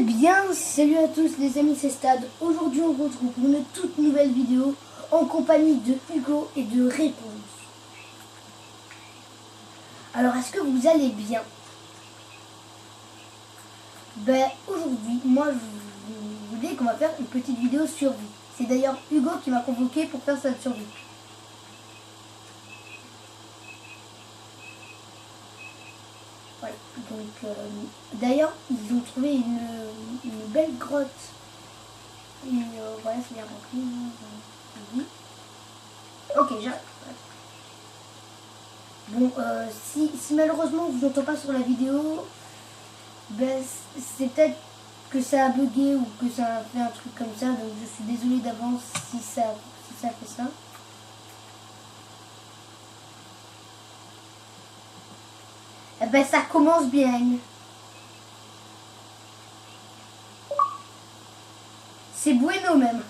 bien, salut à tous les amis, c'est Stade. Aujourd'hui on se retrouve pour une toute nouvelle vidéo en compagnie de Hugo et de Réponse. Alors est-ce que vous allez bien? Aujourd'hui, moi je vous dis qu'on va faire une petite vidéo survie. C'est d'ailleurs Hugo qui m'a convoqué pour faire cette survie. Ouais, donc d'ailleurs ils ont trouvé une belle grotte. Et voilà, c'est bien rempli. Ok, j'arrête. Bon, si malheureusement on vous entend pas sur la vidéo, c'est peut-être que ça a bugué ou que ça a fait un truc comme ça, donc je suis désolée d'avance si ça fait ça. Ça commence bien. C'est bueno même.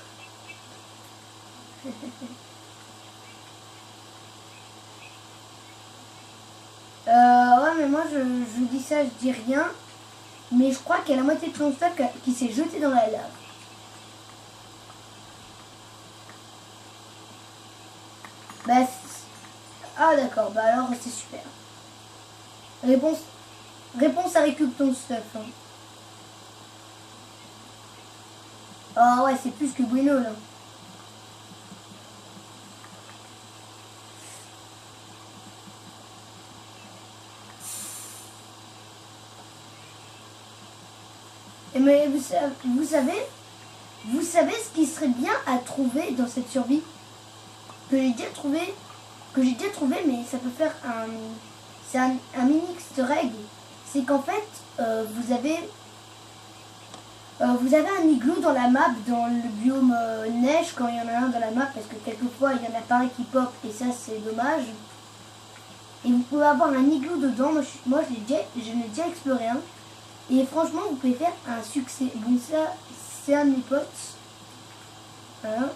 Ouais, mais moi je dis ça, je dis rien. Mais je crois qu'il y a la moitié de ton stock qui s'est jeté dans la lave. Ah d'accord, alors c'est super. Réponse à récup ton stuff. Hein. Ah ouais, c'est plus que bueno là. Mais vous savez ce qui serait bien à trouver dans cette survie que j'ai déjà trouvé, mais ça peut faire c'est un mini easter egg. C'est qu'en fait vous avez un igloo dans la map, dans le biome neige quand il y en a un dans la map, parce que quelquefois il y en a pas un qui pop et ça c'est dommage. Et vous pouvez avoir un igloo dedans. Moi je l'ai déjà exploré un. Et franchement, vous pouvez faire un succès. Bon, ça, c'est un de mes potes. Voilà.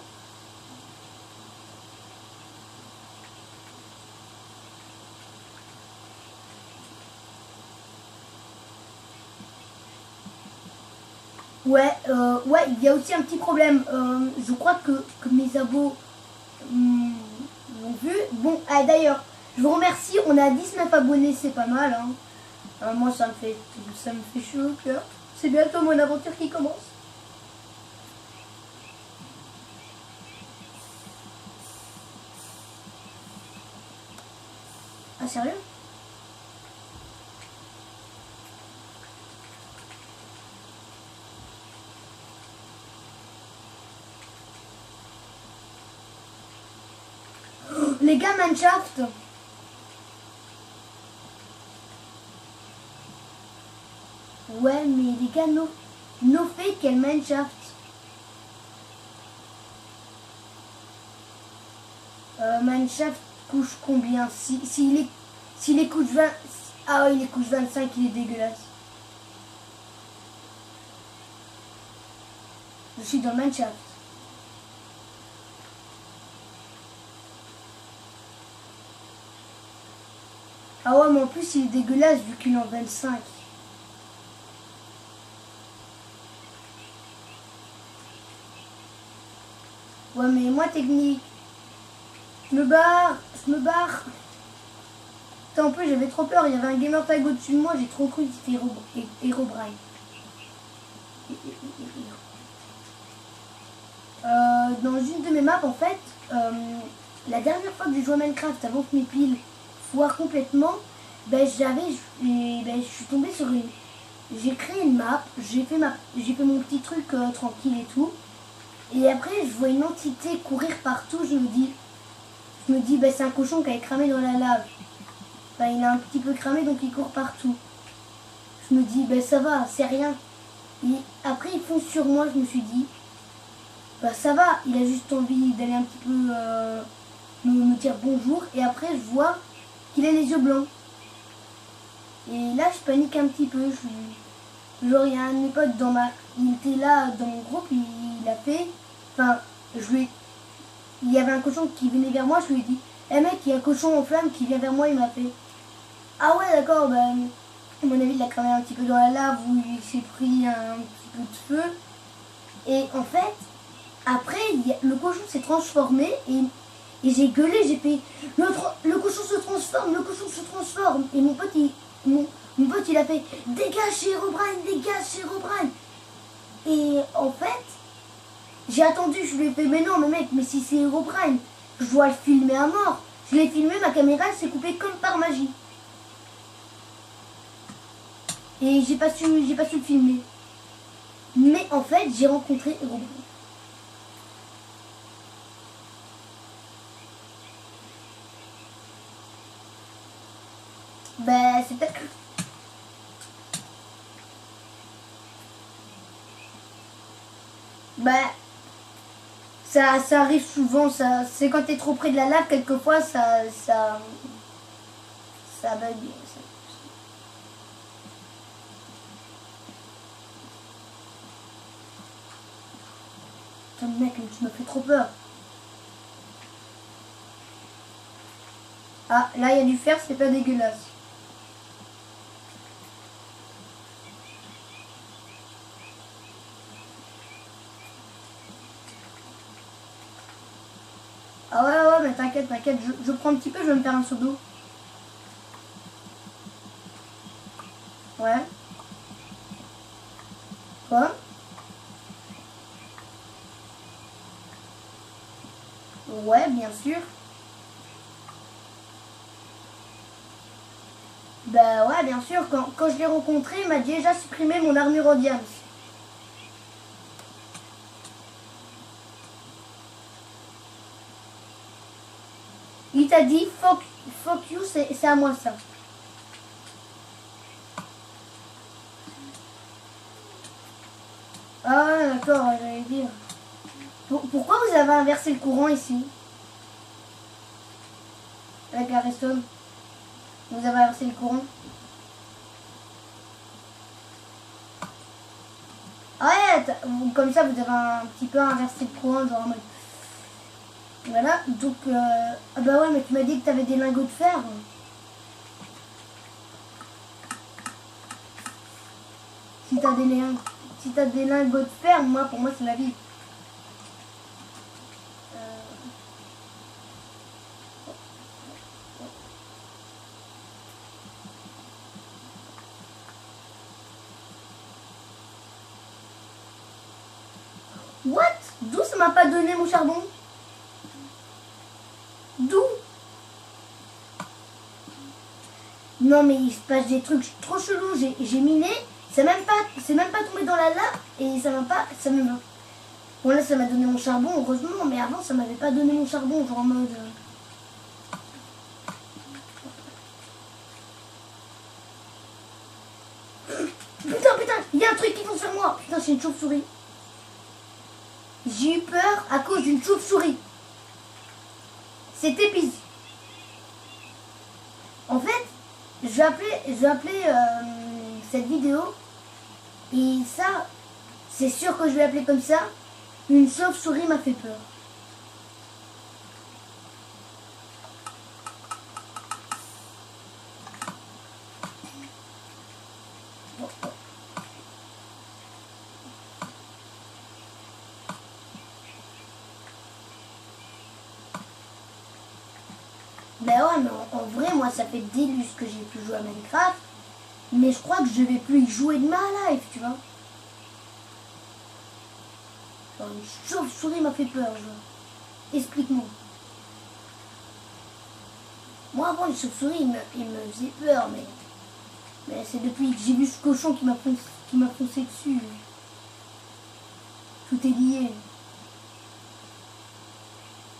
Ouais, il y a aussi un petit problème. Je crois que mes abos l'ont vu. Bon, d'ailleurs, je vous remercie. On a 19 abonnés, c'est pas mal. Hein. Moi, ça me fait chaud au cœur. C'est bientôt mon aventure qui commence. Ah, sérieux? Oh, les gars, Mannschaft. Ouais, mais les gars, no fait quelle Mannschaft. Mannschaft couche combien? S'il est couche 20... Ah oui, il est couche 25, il est dégueulasse. Je suis dans le Mannschaft. Ah ouais, mais en plus il est dégueulasse vu qu'il est en 25. Ouais, mais moi technique. Je me barre. Putain, en plus j'avais trop peur, il y avait un gamer tag au-dessus de moi, j'ai trop cru que c'était Herobrine. Dans une de mes maps en fait, la dernière fois que j'ai joué à Minecraft avant que mes piles foirent complètement, je suis tombée sur une... J'ai créé une map, j'ai fait mon petit truc tranquille et tout. Et après je vois une entité courir partout, je me dis c'est un cochon qui a cramé dans la lave. Il a un petit peu cramé donc il court partout. Je me dis ça va, c'est rien. Et après il fonce sur moi, je me suis dit ça va, il a juste envie d'aller un petit peu me dire bonjour. Et après je vois qu'il a les yeux blancs. Et là je panique un petit peu. Genre il y a un de mes potes il était là dans mon groupe, il a fait... il y avait un cochon qui venait vers moi, je lui ai dit, mec, il y a un cochon en flamme qui vient vers moi, il m'a fait. Ah ouais d'accord, À mon avis, il l'a cramé un petit peu dans la lave où il s'est pris un petit peu de feu. Et en fait, après, le cochon s'est transformé et j'ai gueulé, j'ai fait le cochon se transforme, le cochon se transforme. Et mon pote, il a fait dégage Herobrine, dégage Herobrine. Et en fait, j'ai attendu, je lui ai fait mais non, mais mec, mais si c'est Herobrine, je dois le filmer à mort. Je l'ai filmé, ma caméra s'est coupée comme par magie. Et j'ai pas su le filmer. Mais en fait, j'ai rencontré Herobrine. Bah, c'est peut-être... Bah, ça arrive souvent, ça. C'est quand t'es trop près de la lave, quelquefois, ça bug. Putain, mec, tu me fais trop peur. Ah, là, il y a du fer, c'est pas dégueulasse. Ah ouais, mais t'inquiète, je prends un petit peu, je vais me faire un seau d'eau. Ouais. Quoi? Ouais, bien sûr. Bah ouais, bien sûr, quand je l'ai rencontré, il m'a déjà supprimé mon armure en diams. Il t'a dit fuck you, c'est à moi ça. Ah ouais, d'accord, j'allais dire. Pourquoi vous avez inversé le courant ici? Avec la redstone. Vous avez inversé le courant. Ah ouais, comme ça vous avez un petit peu inversé le courant, genre en mode... Voilà, donc... Ah bah ouais, mais tu m'as dit que tu avais des lingots de fer. Si t'as des lingots de fer, pour moi c'est la vie. What? D'où ça m'a pas donné mon charbon? D'où? Non mais il se passe des trucs trop chelous. J'ai miné, c'est même pas tombé dans la lave et ça m'a pas... Bon là ça m'a donné mon charbon, heureusement, mais avant ça m'avait pas donné mon charbon, genre en mode... Putain, il y a un truc qui fonce sur moi. Putain, c'est une chauve-souris. J'ai eu peur à cause d'une chauve-souris. C'est épice. En fait, je vais appeler cette vidéo, et ça, c'est sûr que je vais l'appeler comme ça, une chauve-souris m'a fait peur. Ben ouais, mais en vrai, moi, ça fait des lustres que j'ai pu jouer à Minecraft, mais je crois que je vais plus y jouer de ma life, tu vois. Genre, une chauve-souris m'a fait peur, genre. Explique-moi. Moi, avant, les chauves-souris, ils me faisaient peur, mais c'est depuis que j'ai vu ce cochon qui m'a foncé dessus. Tout est lié.